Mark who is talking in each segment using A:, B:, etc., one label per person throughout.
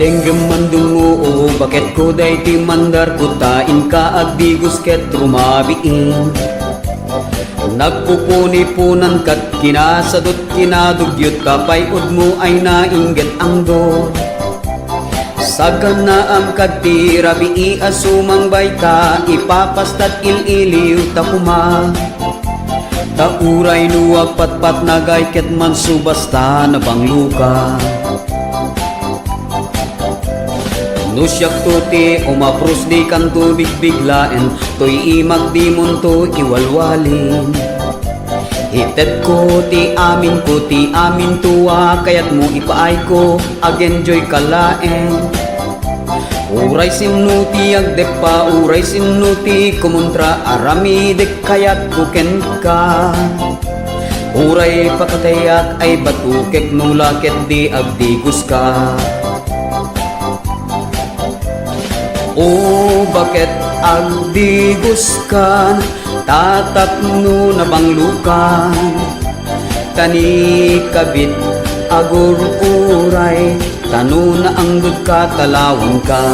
A: Denggem mandungo bakit ko day ti mandar kutain ka agdigos ket rumabiin. Nagpupuni-punan kat kinasadot kinadugyot kapay mo ay nainggit ang do. Sagan na ang kadti rabii asumang bayta ipapastat ililiw ta kuma. Tauray nuwag patpat nagay ket man subasta na bangluka. Nusyak tuti umapros di kan tubig biglaen to'y imag di munto iwalwalin. Hitet ko ti amin tuwa kayat mo ipaay ko ag-enjoy kalaen. Uray sinuti agdepa uray sinuti kumontra aramidek kayat kuken ka. Uray pakatayak ay batukek nulaket di agdigos ka. O bakit agdigos kan tatapno na banglukan. Tani kabit agur uray tano na ang ka talawan ka.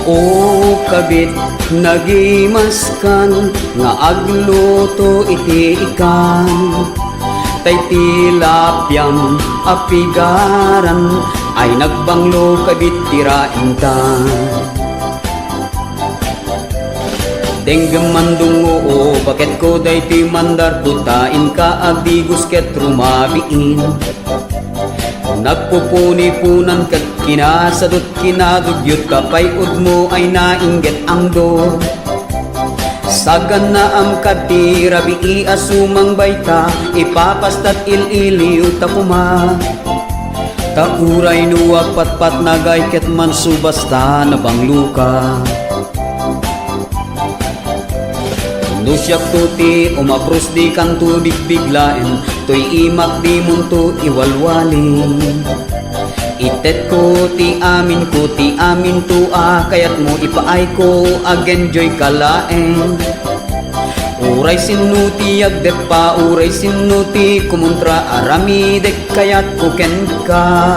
A: O kabit nagimaskan nga agluto iti ikan. Tay tilapyam apigaran ay nagbanglo kabit tirain ta. Denggem mandungo bakit ko day ti mandar kutain ka agdigos ket rumabiin. Nagpupuni-punan kat kinasadot kinadugyot kapay mo ay nainggit ang do. Sagan na am kadti rabii asumang bayta ipapastat ililiw ta kuma. Tauray nuwag patpat nagay ket man subasta na bangluka. Nusyak tuti umapros di kan tubig biglaen to'y imak di munto iwalwalin. Itet ko ti amin tua kayat mo ipaay ko ag-enjoy kalaen. Uray sinuti agdepa uray sinuti kumontra aramidek kayat kuken ka.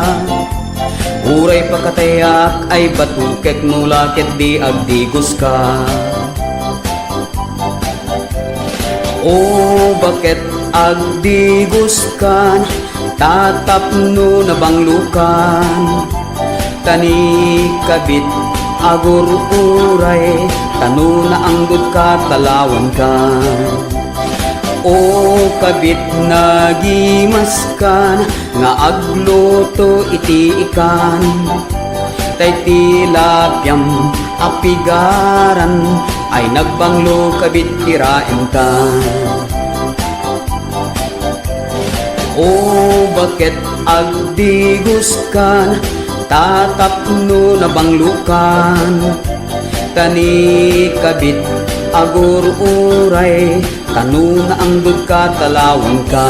A: Uray pakatayak ay batukek nulaket di agdigos ka. O bakit agdigos kan tatapno na banglukan. Tani kabit agur uray tano na anggod ka talawan ka. O kabit nagimaskan nga agluto iti ikan. Tay tilapyam apigaran ay nagbanglo kabit tirain ta. O bakit agdigos kan tatapno na banglukan. Tani kabit agur uray tano na anggod ka talawan ka.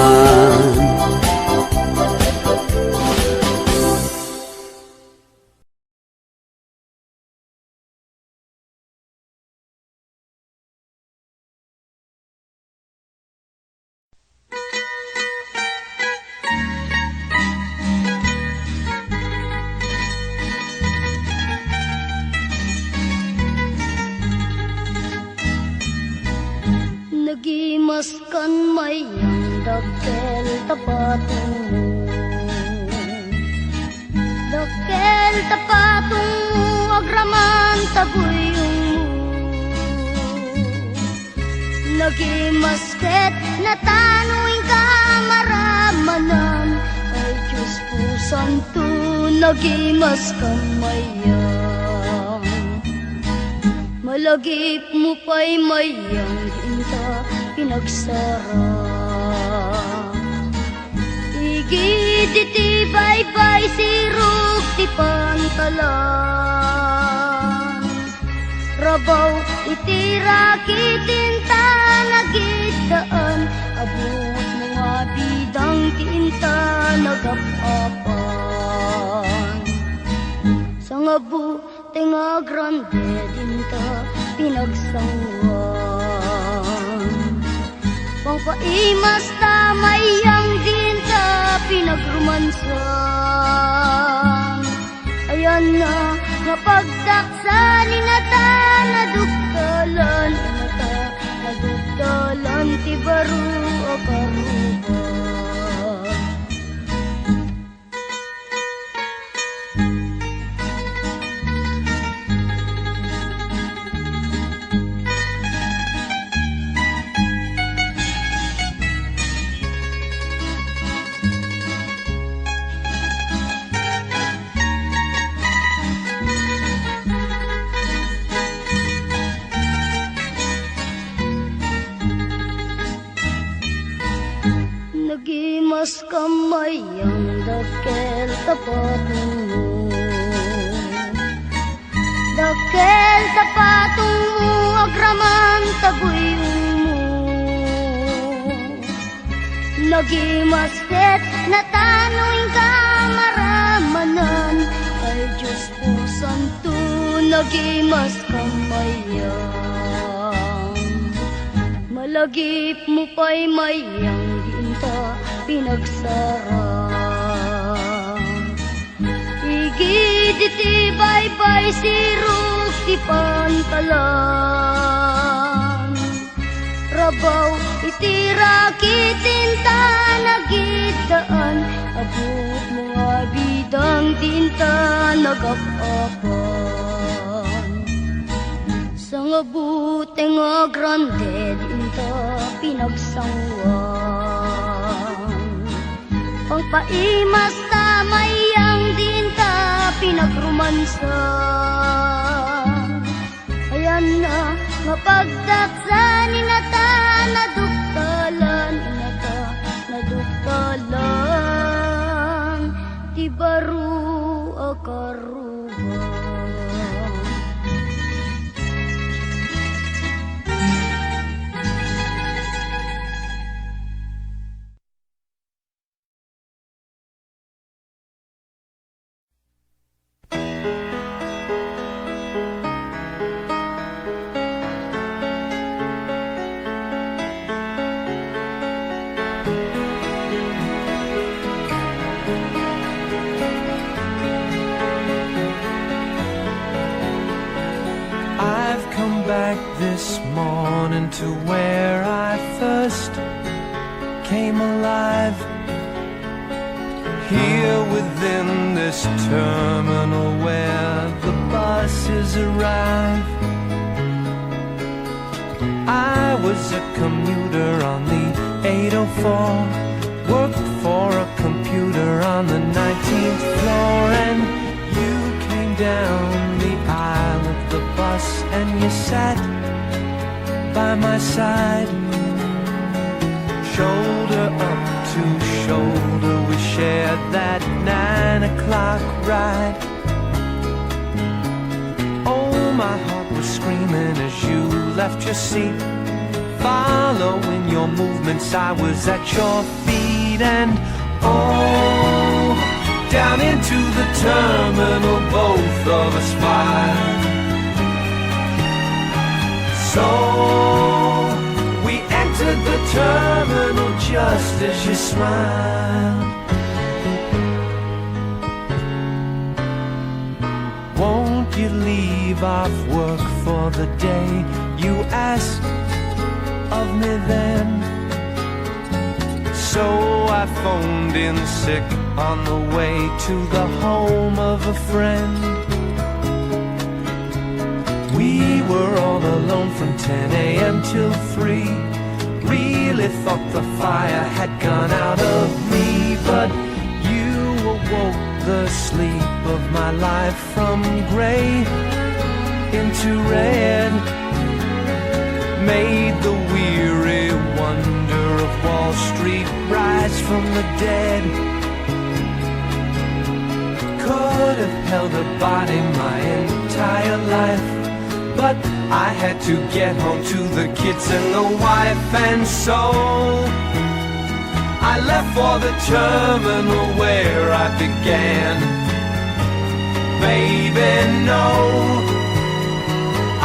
B: Nagimaskan mayang dakkel tapatong dakkel tapatong agraman tabuyong nagimasket na tanuing kamaramanan ay Diyos po santo nagimaskan mayang malagip mo pa'y mayang hinta pinagsara Igid iti baybay sirok ti pantalan. Rabaw iti rakitin ta nagidaan. Abot mga bidang tinta nagapapan. Sa nga buti nga grande dinta pinagsangwan. Pangpaimas tamayang dinta pinagrumansan. Ayan na napagdaksan inata nadugtalan. Inata nadugtalan ti baro o karuban. Nagimas kamay ang dakel tapatong mo. Dakel tapatong mo agraman taguyong mo. Nagimas ket natanoing kamaramanan. Ay Diyos po santo nagimas kamayan. Malagip mo pa'y mayang pinagsara. Igid iti baybay sirok ti pantalan. Rabaw iti rakitin ta nagidaan. Abot mga bidang dinta nagapapan. Sa nga buti nga grande dinta pinagsangwan. Pangpaimas tamayang dinta pinagrumansan. Ayan na mapagdaksan inata nadugtalan. Inata nadugtalan ti baro a karuban.
C: Back this morning to where I first came alive. Here within this terminal where the buses arrive. I was a commuter on the 804, worked for a computer on the 19th floor, and you came down the aisle of the bus and you sat by my side. Shoulder up to shoulder we shared that 9 o'clock ride. Oh, my heart was screaming as you left your seat. Following your movements I was at your feet. And oh, down into the terminal both of us filed. So we entered the terminal just as you smiled. Won't you leave off work for the day? You asked of me then. So I phoned in sick on the way to the home of a friend. We were all alone from 10 a.m. till 3. Really thought the fire had gone out of me, but you awoke the sleep of my life from gray into red. Made the weary wonder of Wall Street rise from the dead. could have held her body my entire life, but I had to get home to the kids and the wife, and so I left for the terminal where I began. Baby, no,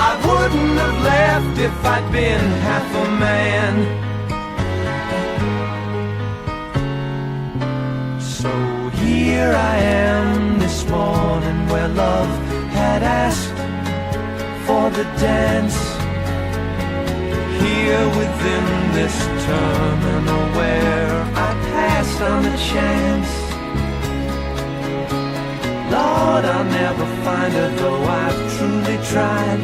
C: I wouldn't have left if I'd been half a man. So here I am this morning where love had asked for the dance, here within this terminal where I passed on the chance. Lord, I'll never find her though I've truly tried.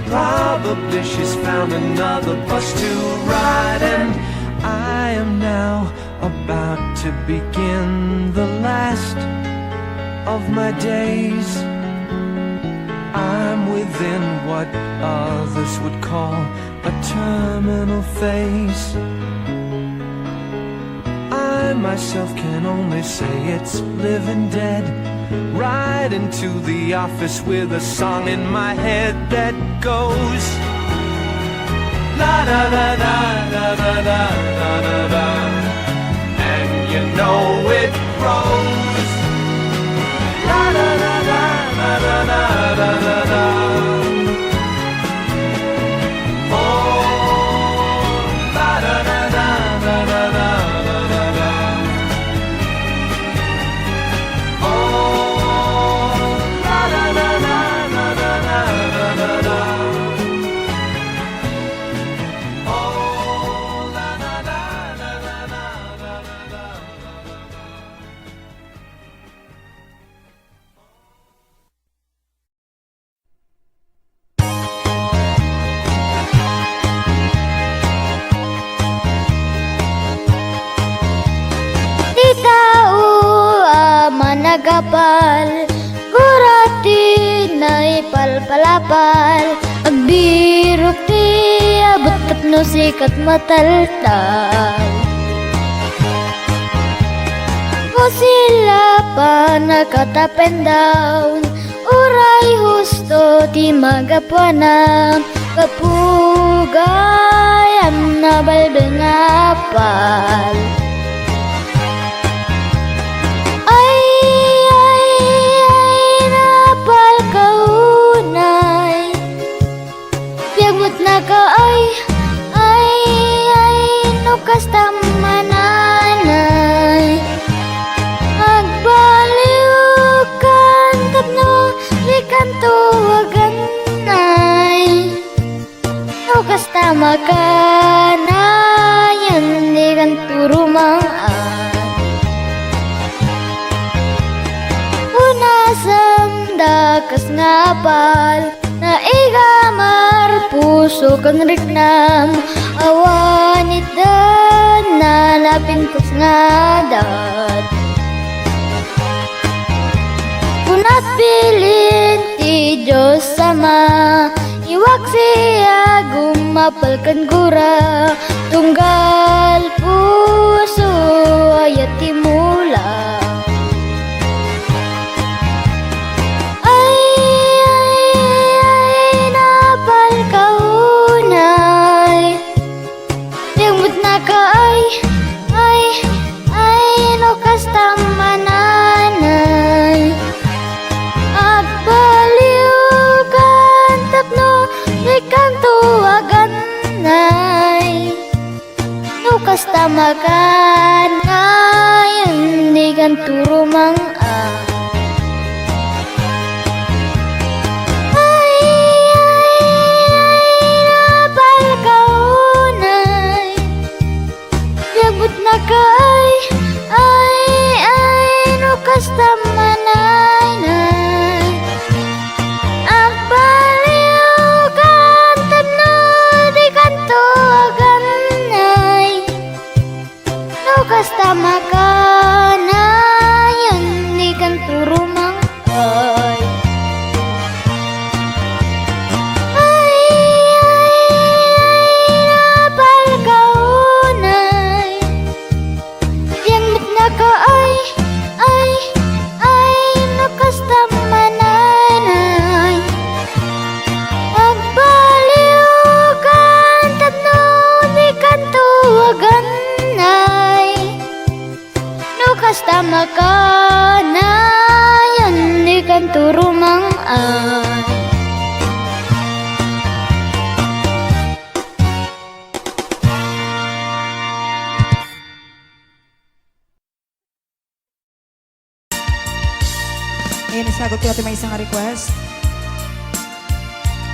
C: Probably she's found another bus to ride, and I am now about to begin the last of my days. I'm within what others would call a terminal phase. I myself can only say it's living dead. Right into the office with a song in my head that goes la da da da da da da da da da, and you know it grows la da da da da da da da da. Oh, la da da da da da da da da. Oh, la da da da da da da da da. Oh, la da da da da da da da.
B: Di tao managapal, gurati na ipalpalapal. Agbirok ti abot tapno sikat mataltal. O sila pa nakatapen down, uray husto ti magapuanam. Kapugay am nabalbel ngapal. Ay, napal kaunay. Biyagmot na ka ay, nukas tamananay. Agbaliw kan tapno, likan tuwagan nay. Nukas tamakanayan, likan turumaan. Unasam dakas ngapal, naigamar puso kang riknam. Awanit dan nalapin kus ngadat. Kunat pilin ti Diyos sama, iwak siya gumapal kan gura. Tunggal puso ayat timula. Ay, napal kaunay. Yagmut na ka ay, nukas tamananay. Agbaliw kan tapno, likan tuwagan nay. Nukas tamakan ngayon, di kan turumang napal kaunay. Yabot na ka ay, nukas tamanay. Agbaliw kan tapno, di kan tuwagan nay. Nukas tamakan ngayon,
D: Sagot ko may isang request.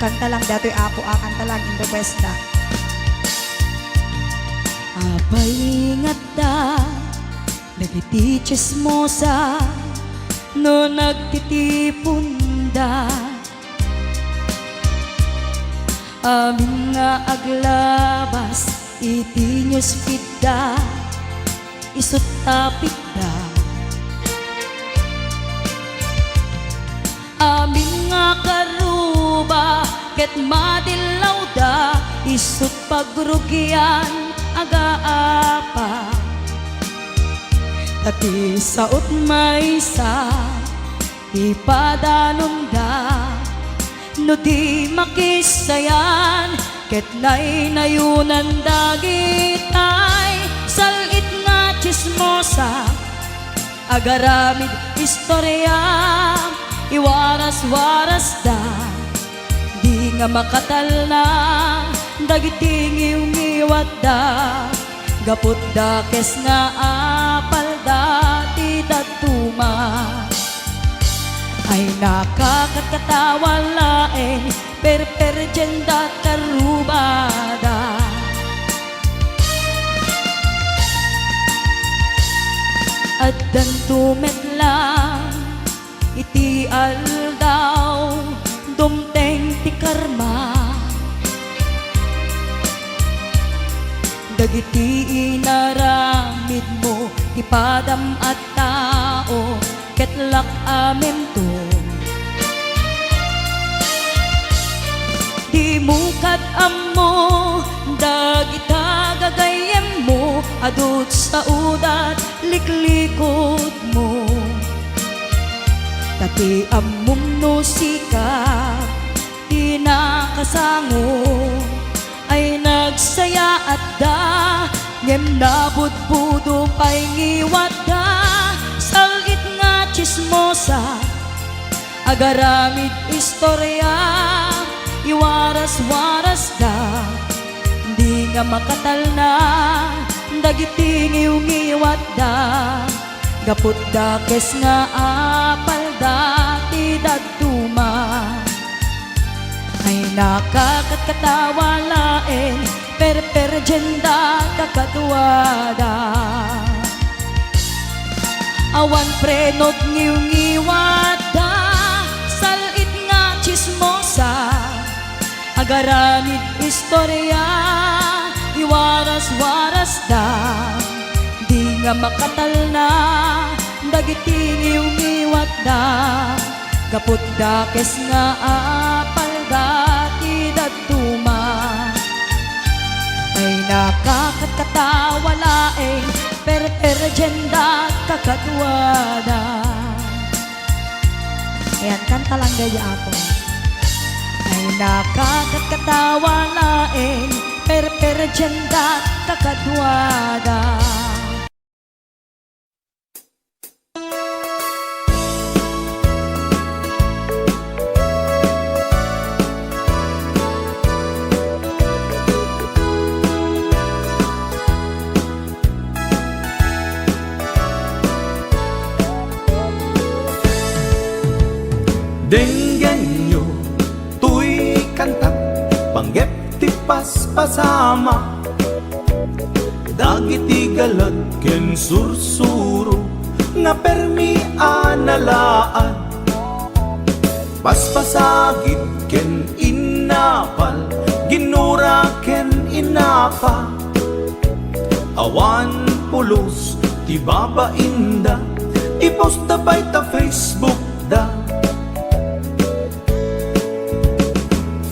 D: Kanta lang dato'y apo, kanta lang in request na. Apay ingat da, nagiti chismosa, no nagtitipon da. Amin nga aglabas, iti newsfeed da, isut tapit da. Amin nga karuba, ket madilaw da, isut pagrugyan aga-apa. Tati saot maysa, ipadanon da, no di makisayan, ket nayunan dagitay. Salit nga chismosa, agaramid istorya, iwaras-waras da, di nga makatal na, dagiting iungiwat da, gapot da kes nga apal dati datuma. Ay nakakatawa laeng perperjenda karubada. At dantumet lang iti aldaw, dumteng ti karma, dagiti inaramid mo, ipadam at tao, ketlak amin to. Di mo kadamo, dagita gagayem mo, adut sa udat, liklikod mo. Tati amum no sikap, tinakasango, ay nagsaya at da, ngem nabudbudo pa'y ngiwat da. Salit nga chismosa, agaramid istorya, iwaras-waras da, di nga makatal na, dagiting iungiwat da, gapot da kes nga apal dati datuma. Ay nakakatawa laeng perperjenda kakatuwada. Awan prenot ngiw-ngiwat da, salit nga chismosa, agaramid istorya, iwaras-waras da, di nga makatal na, dagiting iungiwat da, gapot da kes nga apal dati datuma. Ay nakakatawa laeng perperjenda kakatuwada. Ayan, kanta lang gaya ako. Ay nakakatawa laeng perperjenda kakatuwada.
C: Denggan nyo, tuy kantat, panggep ti paspasama, dagiti galad ken sursuro, nga permi analaan, paspasagid ken inapal, ginura ken inapa, awan pulos ti babainda, iposta bay ta Facebook da.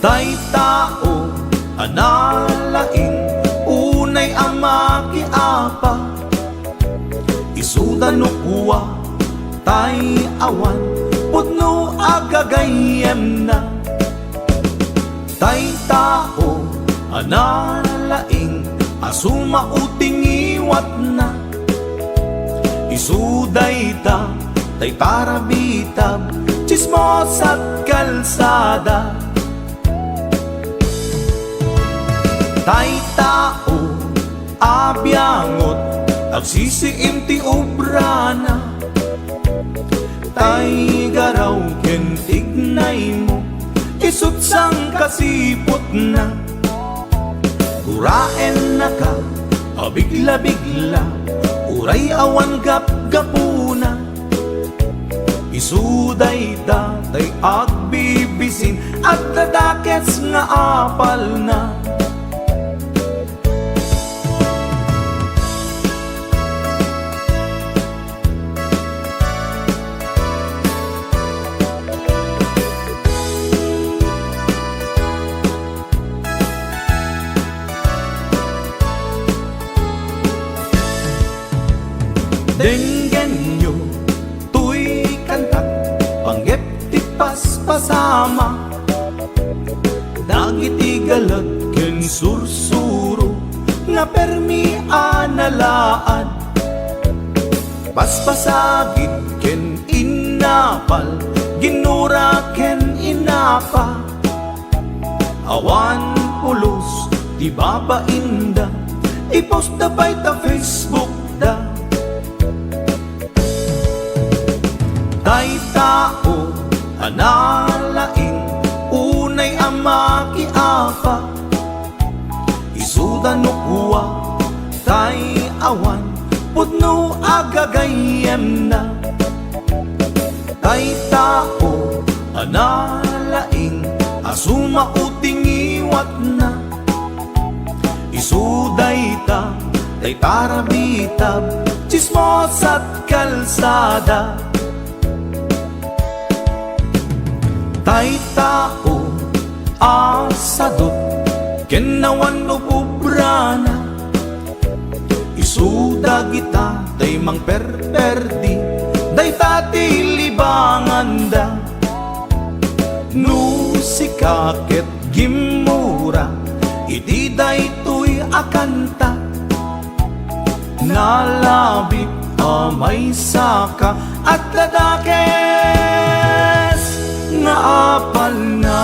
C: Tay tao, analaing, unay ang makiapa, isuda no kuwa, tay awan, putno agagayem na. Tay tao, analaing, asuma uting iwat na, isuday ta, tay parabitab, chismos at kalsada. Tay tao, abyangot, agsisiim ti obrana,
E: tay garaw ken tignay mo, isut sang kasipot na. Guraen na ka, abigla-bigla, uray awan gap-gapuna. Isuday datay agbibisin at dadakets nga apal na. Denggen nyo, tuy kantak, panggep ti paspasama. Dagiti galag ken sursuro, nga permi analaad. Paspasagid ken inapal, ginura ken inapa. Awan pulos, di babainda, i-post da by ta Facebook da. Tay tao, analaing, unay amaki apa. Isuda no kuwa, tay awan, pudno agagayem na. Tay tao, analaing, asuma uting iwat na. Isuday ta, tay tarabitab, chismos at kalsada. Tay tao, asadot, kenawan no bubrana. Isuda kita, tay mang perperdi, day tati libanganda. No sikaket gimura, iti day tuy akanta. Nalabit amay saka at ladakes nga apal na.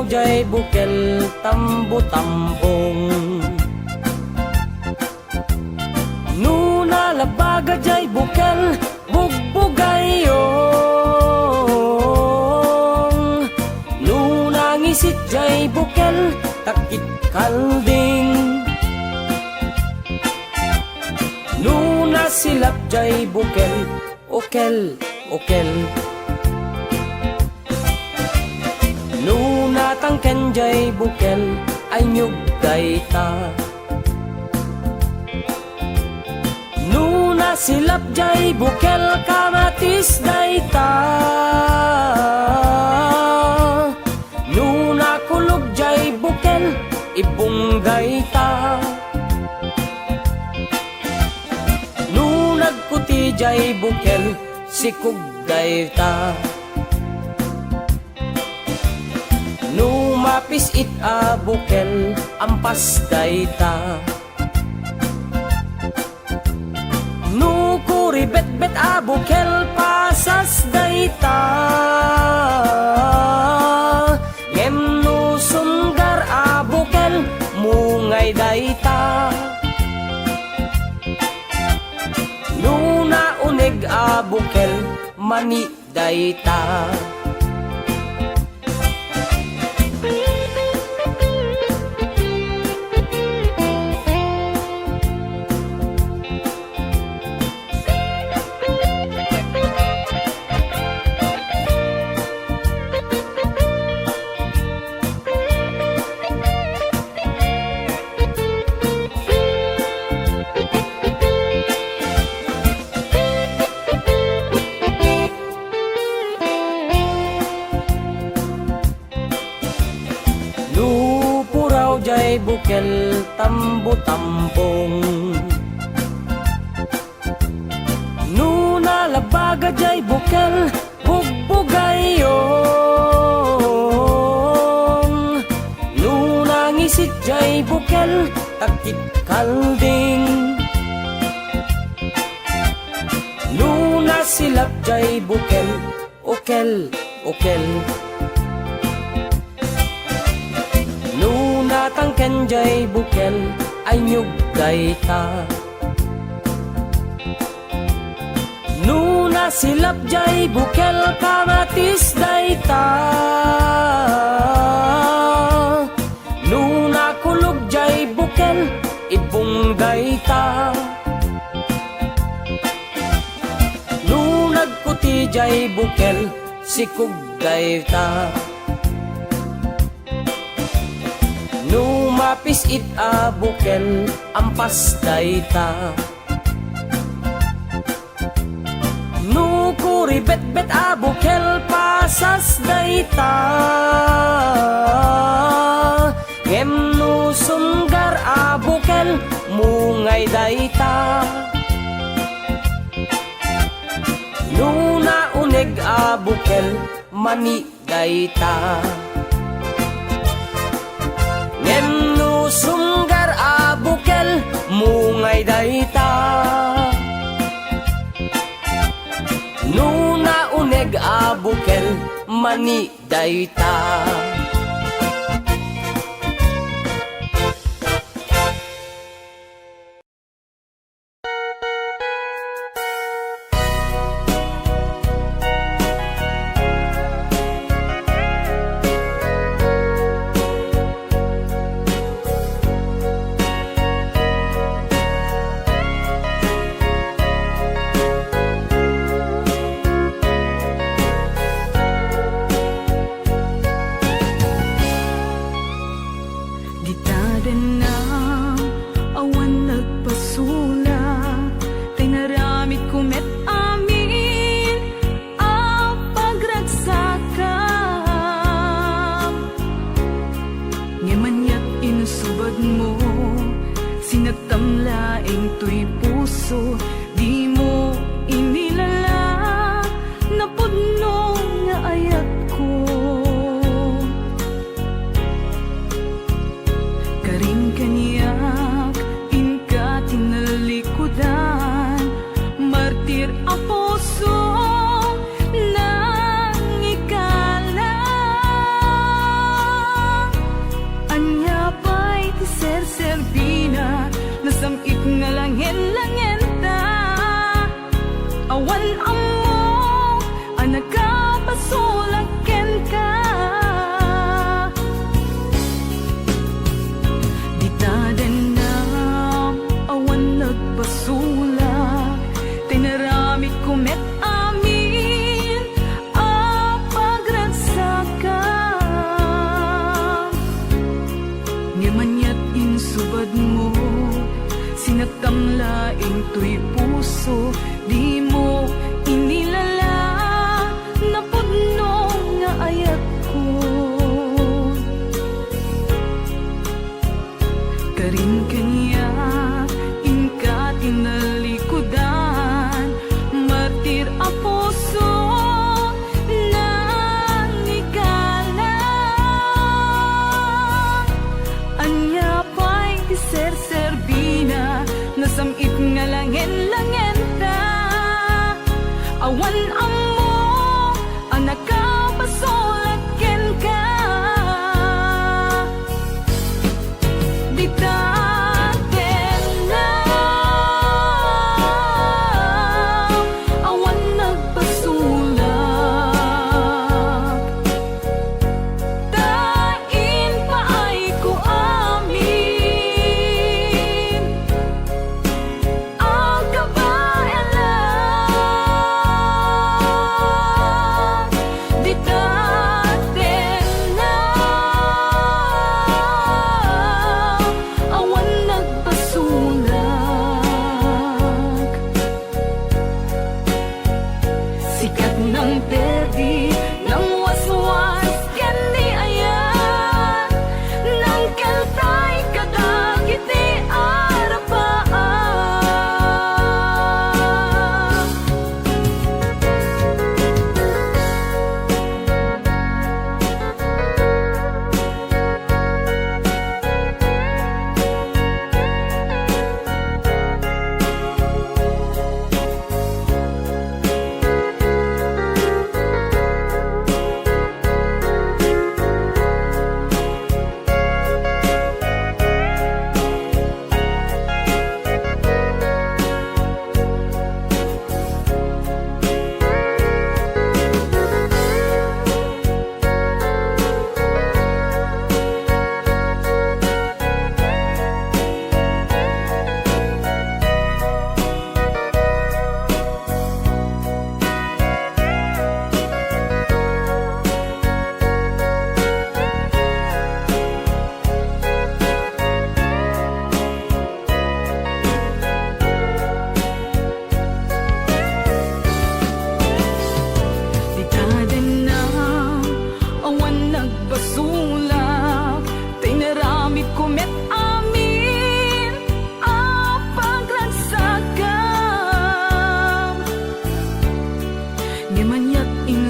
F: Jay bukel tambo tampong Nuna labaga jay bukel bugbugayong Nuna ngisit jay bukel takit kalding Nuna silap jay bukel okel okel Nuna tangken jay bukel ay nyug dayta Nuna silap jay bukel kamatis dayta Nuna kulog jay bukel ibong dayta Nunag kuti jay bukel sikug dayta Numapis it a bukel ampas dayta Nukuri bet-bet a bukel pasas dayta Ngem nu sunggar a bukel mungay dayta Nuna unig a bukel mani dayta jay bukel tambo tampong gajay bukel bugbugayong nunang isit jay bukel takit kalding nuna silap jay bukel okel okel nuna tangken jay bukel ay nyug dayta nuna silap jay bukel kamatis dayta nuna kulog jay bukel ibong dayta nunag puti jay bukel sikug dayta numapis it a bukel ampas dayta nukuri bet-bet a bukel pasas dayta ngem nu sunggar a bukel mungay dayta nuna uneg a bukel mani dayta ngem nu sunggar a bukel mungay dayta nuna uneg a bukel mani dayta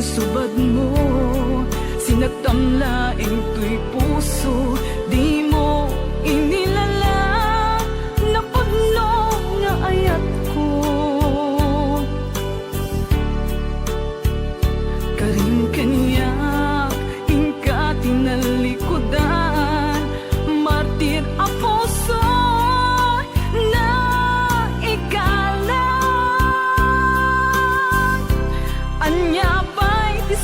G: subad mo, sinagtam laing tuy puso, di mo inilala, napagno nga ayat ko. Karim kanyak, ingka tinalikudan, martir a puso na ikalang. Anya ba'y ti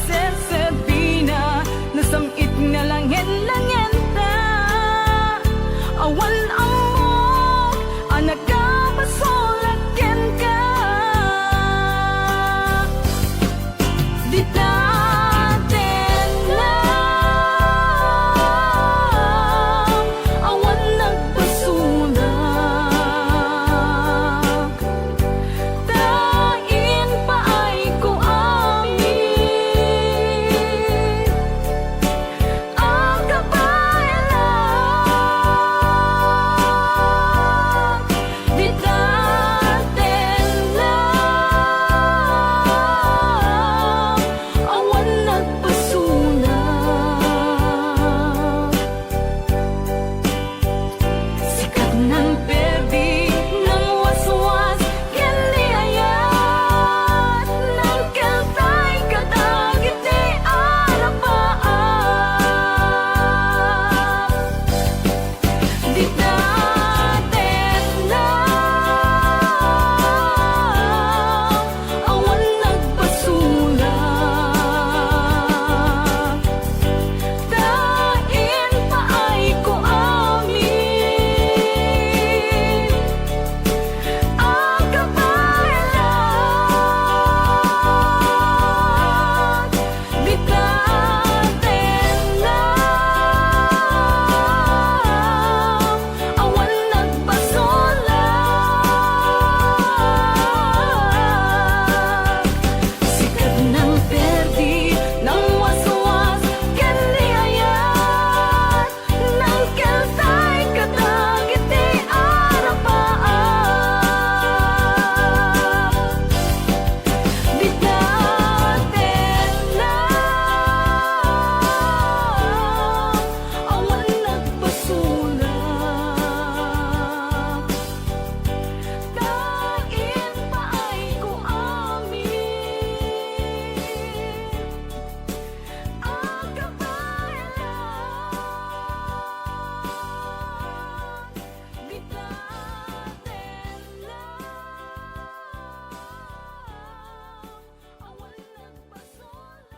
G: Serbina, nasamit nga langen-langen ta, awan amok, anak ka basolagyan ka. Di natin lang, awan nagbasulak, tain pa ay ko amin, ang kabayalan. Di natin lang, awan nagbasulak. Sikat ng perdi, ng waswas, kendi ayat, ng keltay kadagit di arapaan. Di natin lang, awan nagbasulak, tain pa ay ko amin, ang kabayalan. Di natin lang, awan nagbasulak. Sikat ng perdi, ng waswas, kendi ayat, ng keltay kadagit di arapaan. Di natin lang, awan nagbasulak, tain pa ay ko amin, ang kabayalan. Di natin lang, awan nagbasulak.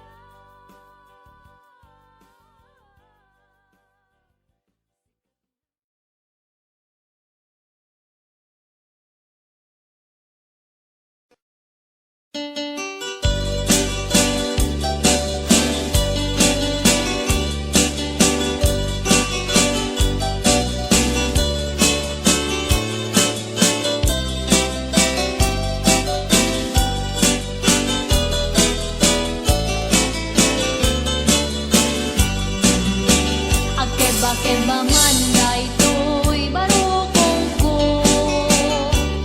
B: Akeba-keba man daytoy barukong ko,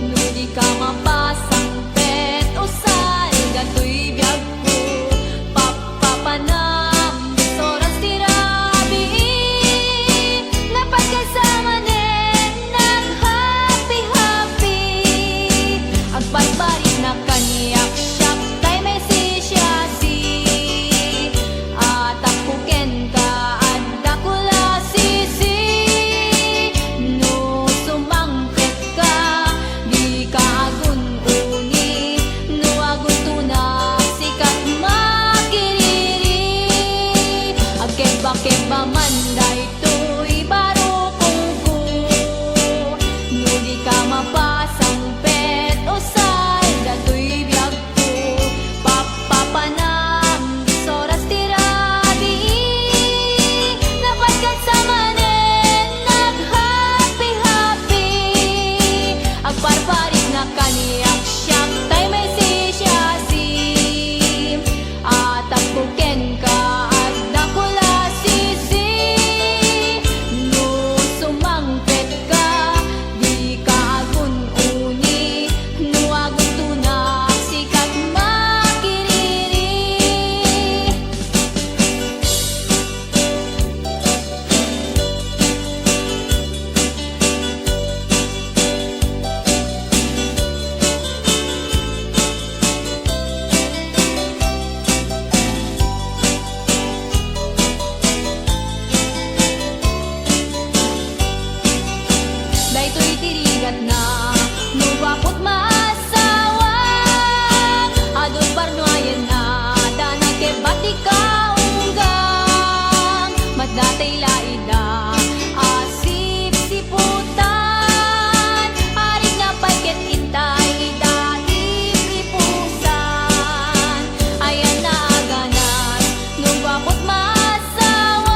B: no di ka mapasang pet o sal datoy biyag ko, papapanam soras tirabi, napagkasama nen ng happy-happy, agpagbarit na kaniyak siyak kay may sisyasi, at akuken ka at dakula sisi, no sumangkit ka, di ka agun-uni, no agun tunak sikat makiriri, agkeba-keba man daytoy barukong ko, no di ka mapasang pet o sal datoy biyag ko, papapanam soras tirabi, napagkasama nen nag happy-happy, agparparit na kaniyak siyak tay may sisyasi, at akuken ka at dakula sisi, Madatay laida asip siputan Aring na pagkat itay daig ipusan Ayan na aganas nung bakot masawang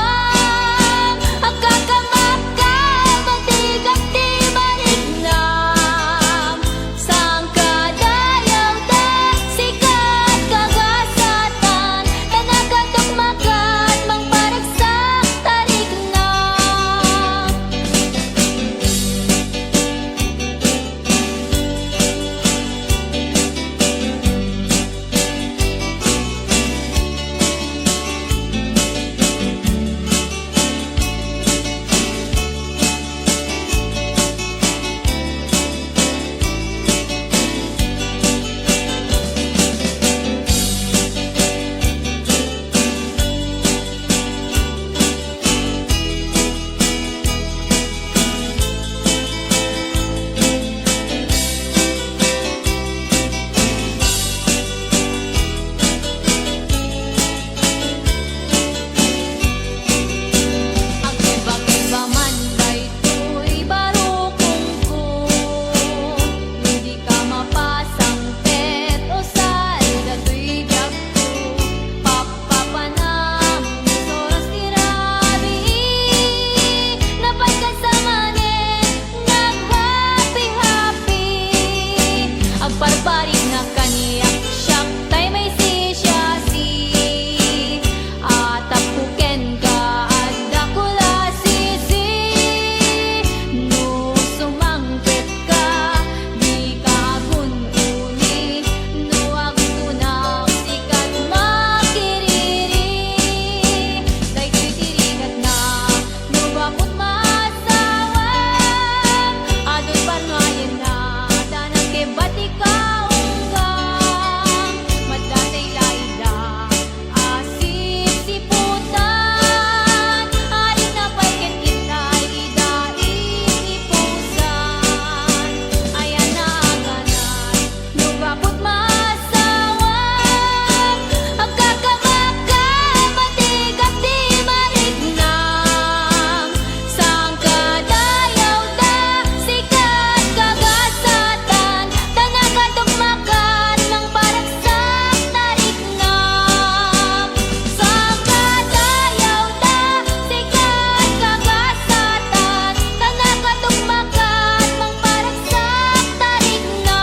B: Agkakamakal matigak di balignam Sang kadayaw da sikat kagasatan Tanagatok makat mang paragsak tarik na Ang iba-iba man daytoy barukong ko Hindi ka mapasang pet o sal datoy biyag ko Papapanam soras tirabi Napay ka sa manin nag-happy-happy Agbarbarig na kaniyak siyak tay may sisyasi Atap kuken ka at dakula sisi No sumangkit ka di ka gununi No agtunak sikat makiriri Daytoy tirikat na no bakot masawang Adon parmayan na danang kebati ka unggang Madatay laida asip siputan Aring na pagkat itay daig ipusan Ayan na aganas no bakot masawang Agkakamakal matigak di marignam Sang kadayaw da sikat kagasatan Tanagatok makat mang paragsak tarignam Sang kadayaw da sikat kagasatan Tanagatok makat mang paragsak tarignam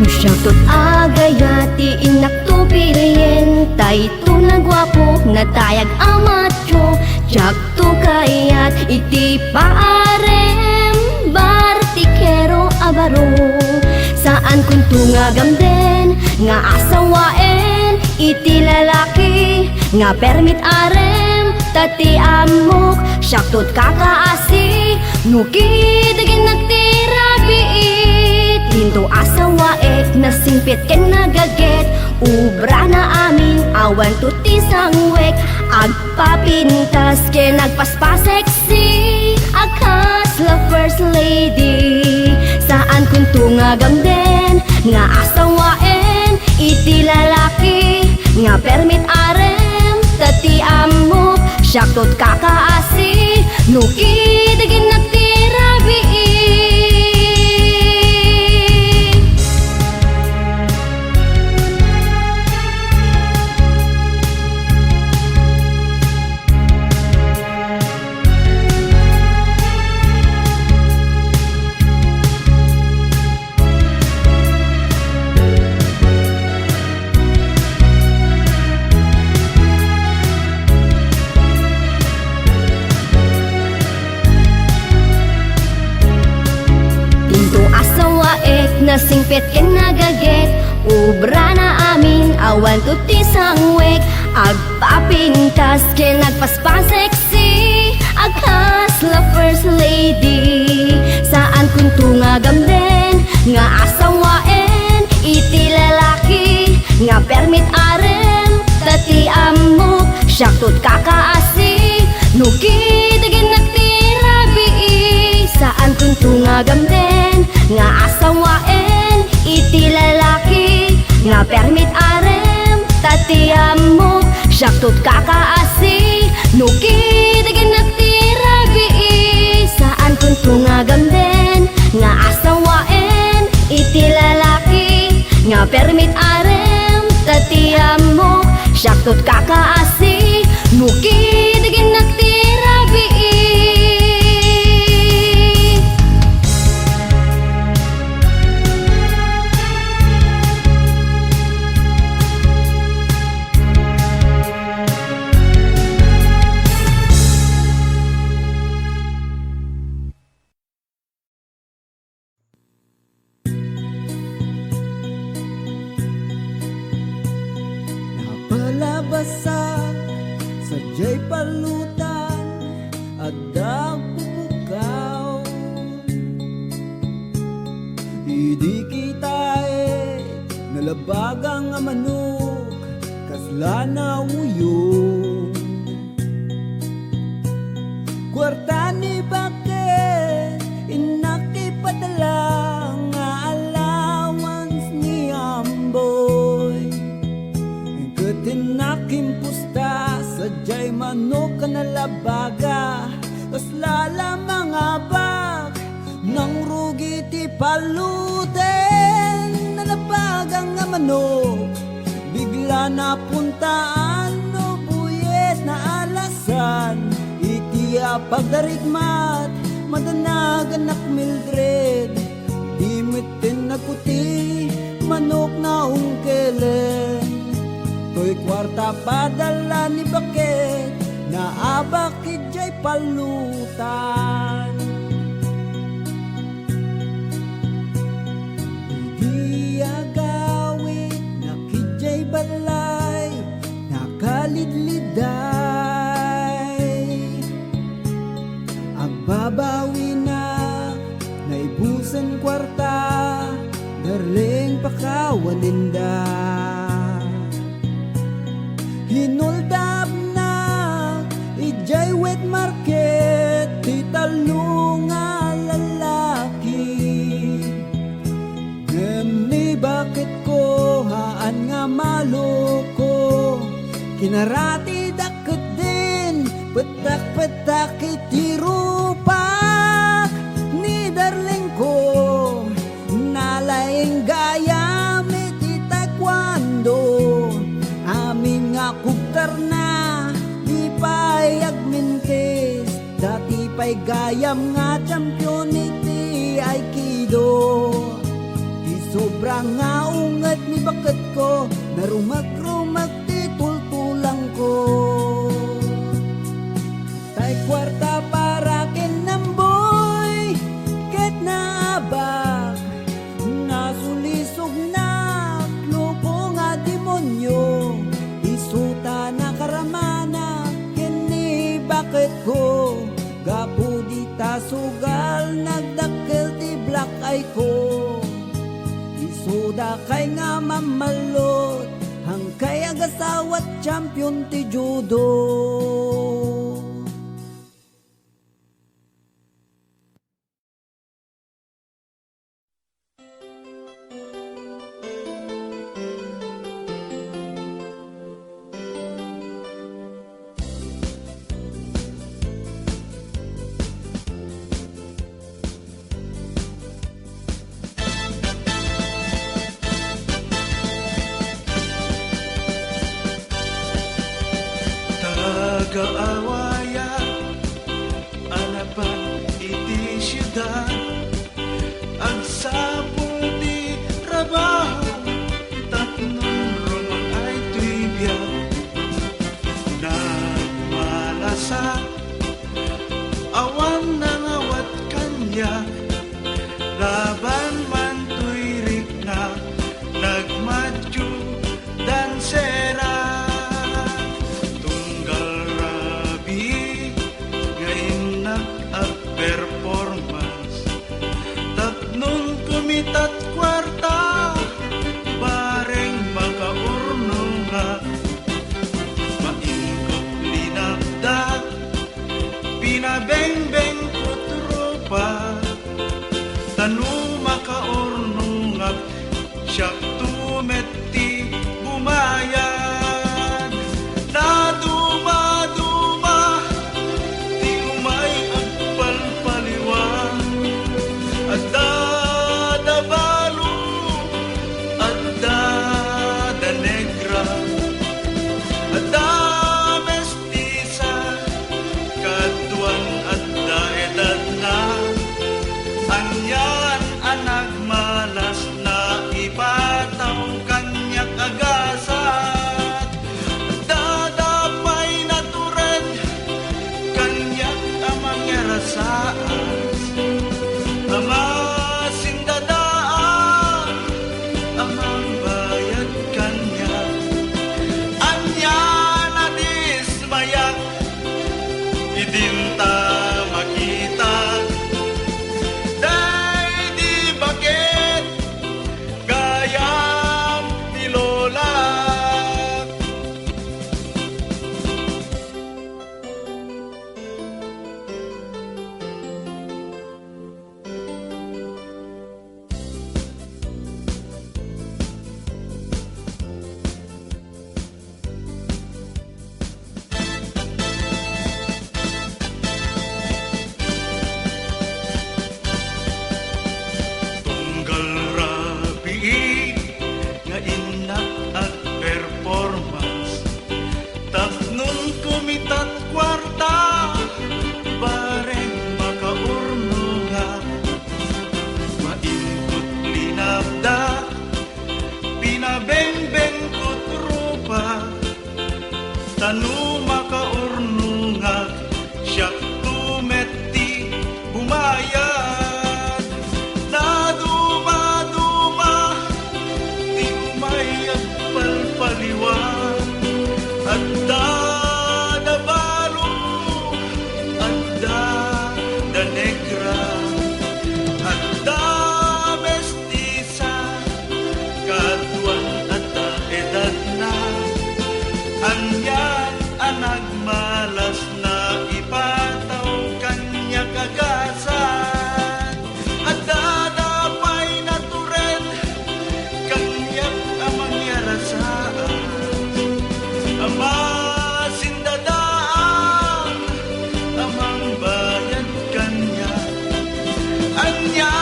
H: Shoutout agayati inak tu piriyen Tay tu nagwapo na tayag amatyo Jak tu kayat iti paarem Bartikero abaro Saan kun tu ngagamden Nga asawaen iti lalaki Nga permit arem Tati amok Shoutout kakaasi Nukidagin nagtirabiit Tinto asawaek na singpit ken nagaget Ubra na amin awan tuti sangwek Agpapintas ken nagpaspaseksi Akas la first lady Saan kun tungagamden Nga asawaen iti lalaki Nga permit arem Tati amok Shoutout kakaasi Nukidagin nagtirabiit nasingpit ken nagaget ubra na amin awan tuti sangwek agpapintas ken nagpaspas sexy aghas la first lady saan kun tunga gamden nga asawaen iti lalaki nga permit arem tati amok syaktut kakaasi nukid agin nagtirabi saan kun tunga gamden nga asawaen iti lalaki nga permit arem tati amok syaktut kakaasi nukid agin nagtirabi saan kun tunga gamden nga asawaen iti lalaki nga permit arem tati amok syaktut kakaasi nukid agin nagtirabi
A: Napalabasak sa jay palutan at dagpupukaw idi kita nalabagang nga manok kasla na uyong kwarta ni bakit inakipadala nga allowance ni Amboy tinakim pusta sa jay manok ka nalabaga kasla lamang abak nang rugi ti paluten nalabagang nga manok bigla na puntaan no buyet na alasan iti pagdarigmat madanagan nak Mildred di mitin nagputi manok na ungkelen to'y kwarta padala ni Baket na abakid jay palutan. Di agawit na kidjay balay nakalidliday agbabawi na naibusan kwarta darling pakawaninda hinuldab na ijay wet market titalunga lalaki ngemni bakit ko haan nga maloko kinarati dakit din petak-petak itirupak ni darling ko nalaing gayam iti taekwondo amin nga kugtar na di payag mintis dati pa'y gayam nga champion iti aikido di sobrang nga unget ni bakit ko narumag-rumag ti tultulang ko tay kwarta para kinamboy ket na abak nasulisog na loko nga demonyo isuta na karamana kini bakit ko gapu di tasugal nagdakkel ti black eye ko isuda kay nga mamalot hangkay agasawat champion ti judo.
E: Kaawaya anapan iti syudad ang sapol di trabaho tatlong rumang ay tuibiyag nagmalasa awan nangawat kanya laban man tuy kumitat kwarta, bareng makaurno nga, maingkot linabda, pinabengbeng ko tropa, tanu makaurno nga, siyak tumeti bumayan, na duma-duma, di umay agpalpaliwan, at dadabalo, at dada negra, at da mestiza, kaduan at da edad na, anyan anak malas na ipataw kanyak agasat, dadapay na tured, kanyak amang yarasaas, ama sindadaan, amang bayad kanya, anya na dismayak, idinta makita, day di bakit, gayam ni Lola. Tunggal rabi nga inak at performance, tapnon kumitat kwarta, bareng makaurno nga, maingkot linabda, pinabengbeng ko tropa, tanu makaurno nga, siyak tumeti bumayad, na duma-duma, di umayag palpaliwan, at dadabalo, at dada negra, at da mestiza, kaduan at da edad na, anyan anak malas na ipataw kanya kagasan, at dadapay na tured, kanyak amang yarasaan, ama sindadaan, amang bayad kanya, anya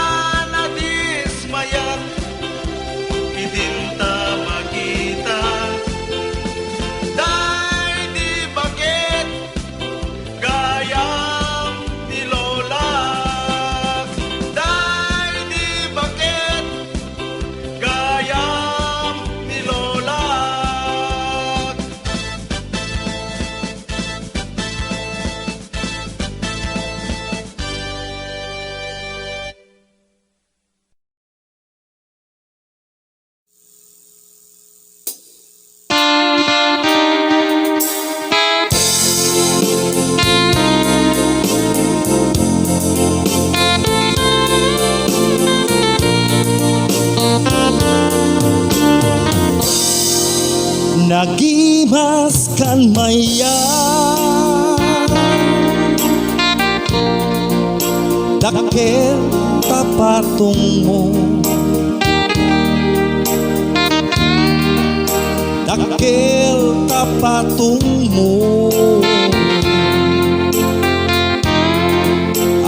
E: na dismayak, idinta makita, day di bakit, gayam ni Lola, day di bakit, gayam ni Lola.
I: Nagimas kan maya, dakkel tapatong mo, dakkel tapatong mo,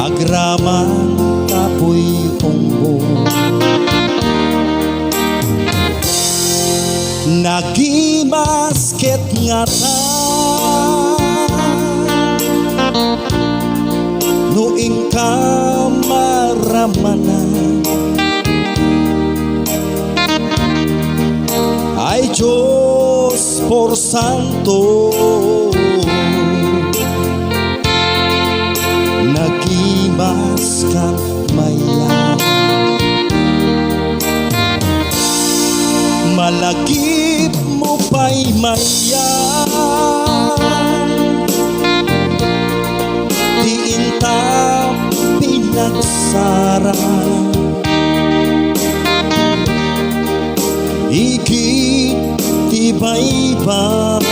I: agraman kapoy onggo. Nagimasket nga ta, nuing kamaramanan, ay Diyos por santo, nagimas kang maya, malagip mo pa'y maya, diin ta pinagsara, Ikit tibay-bay,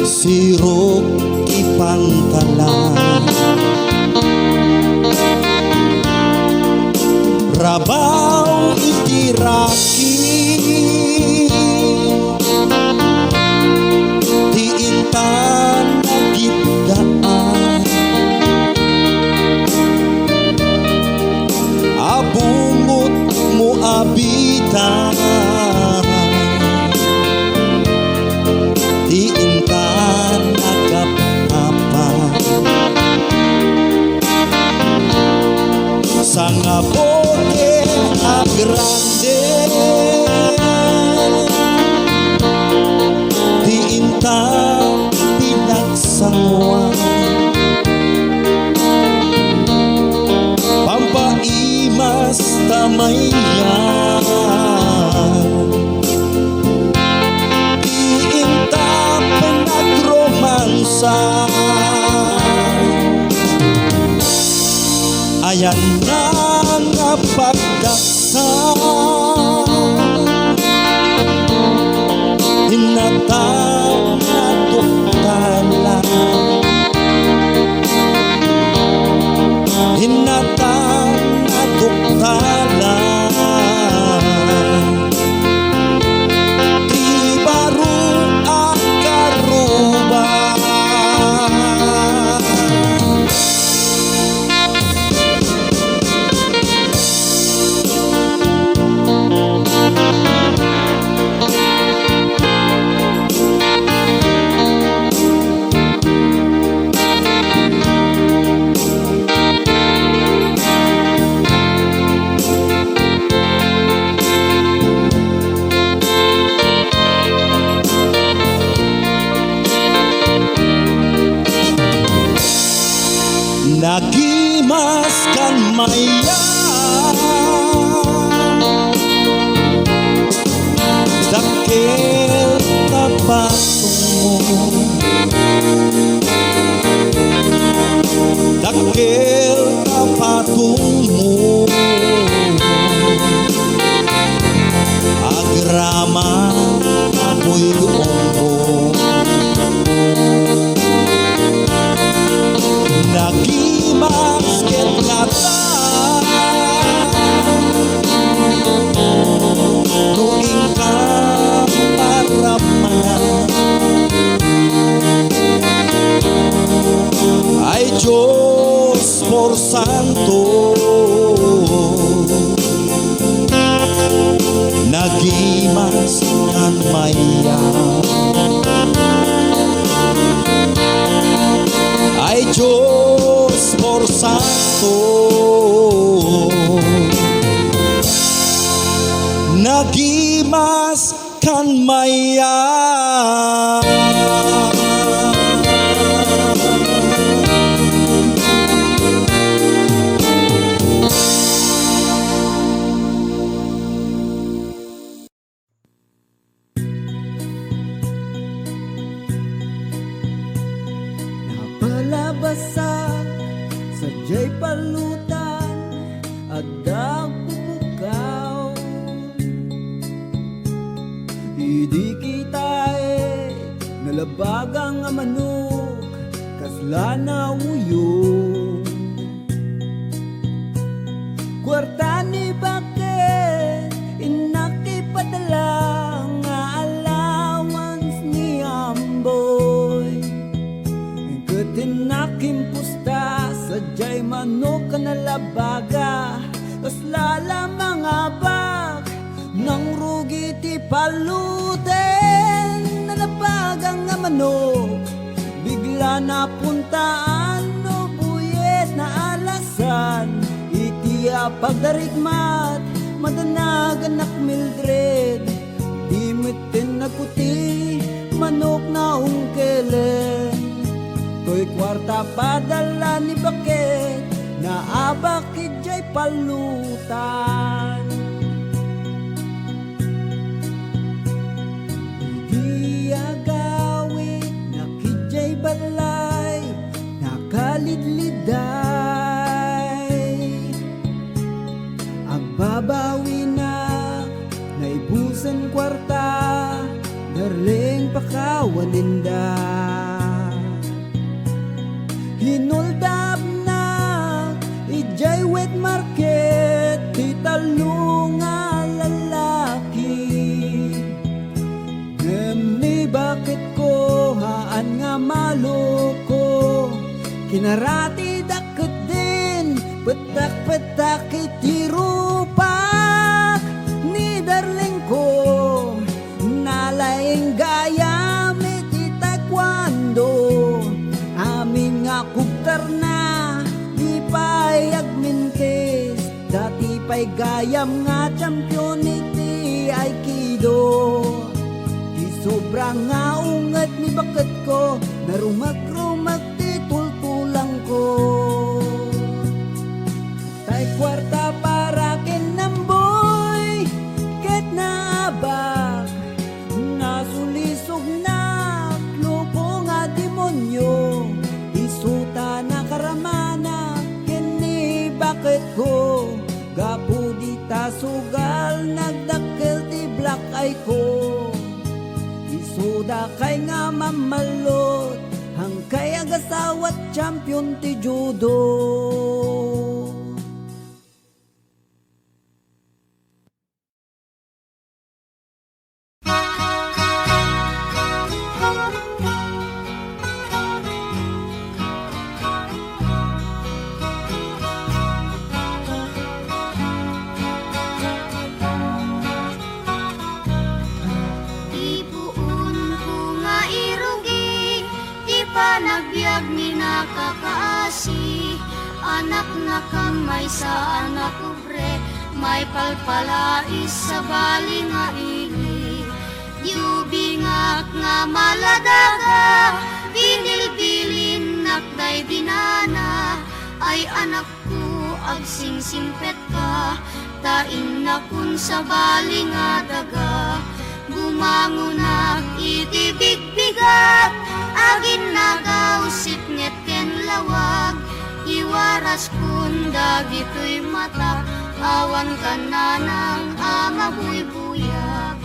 I: sirok ipantalan, rabaw itiraki, diintan nagibdaan, abungot mo abitan, diintan nagapapan, sa ngabote agrande, diintan pinagsangwan, pampaimas tamayan, diinta pinagromansa, ayan na nga pagdaksan, hinatang na tuktala, hinatang na tuktala, di baru akaruba. Nagimas kan maya, dakil tapatong mo, dakil tapatong mo, agrama apoy umbong, nagimas ket kata, nuing ka paraman, ay Diyos por santo, nagimas kan maya, ay Diyos por santo, nagimas kan maya.
A: Napalabasan sa jay palutan at dagpupukaw, idi kita nalabagang nga manok kasla na uyong, kwarta ni bakit inakipadala nga allowance ni Amboy, tinakim pusta sa jay manok ka nalabaga, kasla lamang abak ng rugi ti paluten, nalabagang nga manok bigla napuntaan no buyet na alasan, iti pagdarigmat madanagan nak Mildred, di mitin nagputi manok na ungkelen, to'y kwarta padala ni Bakit na abakid jay palutan. Di agawit na kidjay balay nakalidliday, ang baba
J: night market ti talo nga lalaki. Ngem bakit ko haan nga maloko, kinarati dakot din petak-petak iti rupak ni darling ko. Nalaing gayam iti taekwondo, amin nga kubtar na di pa'y agmintis. Dati pa'y gayam nga champion iti aikido. Di sobrang nga unget ni bakit ko, narumag-rumag ti tultulang ko. Tay kwarta para kinamboy, ket naabak nasulisog na lupo nga demonyo. Isuta na karamana kini bakit ko, gapu di ta sugal nagdakkel ti black eye ko. Isuda kay nga mamalot, hangkay agasawat champion ti judo.
H: Ipuun ko nga irugi, di pa nagbiag ni nakakaasi. Anak na kamay sa anak ubre, may palpalais sa bali nga ili. Yubingak nga maladaga, binilbilin nakday dinana. Ay anak ko, agsingsingpet ka, tain na kun sa bali nga daga. Bumangunak iti bigbigat, agin nagausip nget ken lawag. Iwaras kun dagito'y mata, awan ka na ng ama buy-buyak.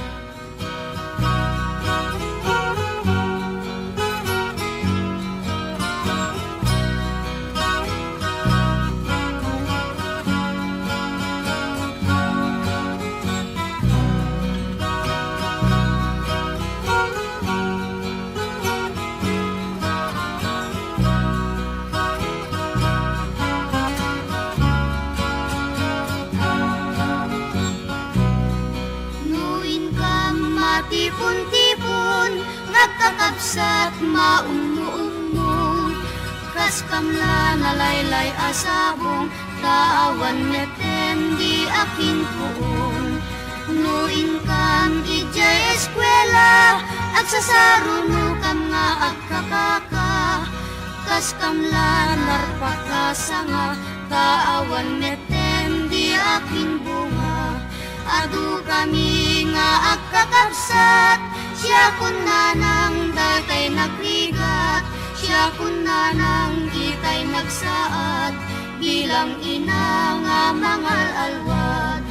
H: Tipon-tipon, nagkakabsat maumno-umno. Kas kamla nalaylay asabong, taawan neten di akin puon. Nuin kam ijay eskwela, agsasaruno kam nga agkakaka. Kas kamla narpakasa nga, taawan neten di akin bunga. Adu kami nga agkakabsat, siya kun nanang datay nagrigat, siya kun nanang kitay nagsaad, bilang ina nga mangal alwad.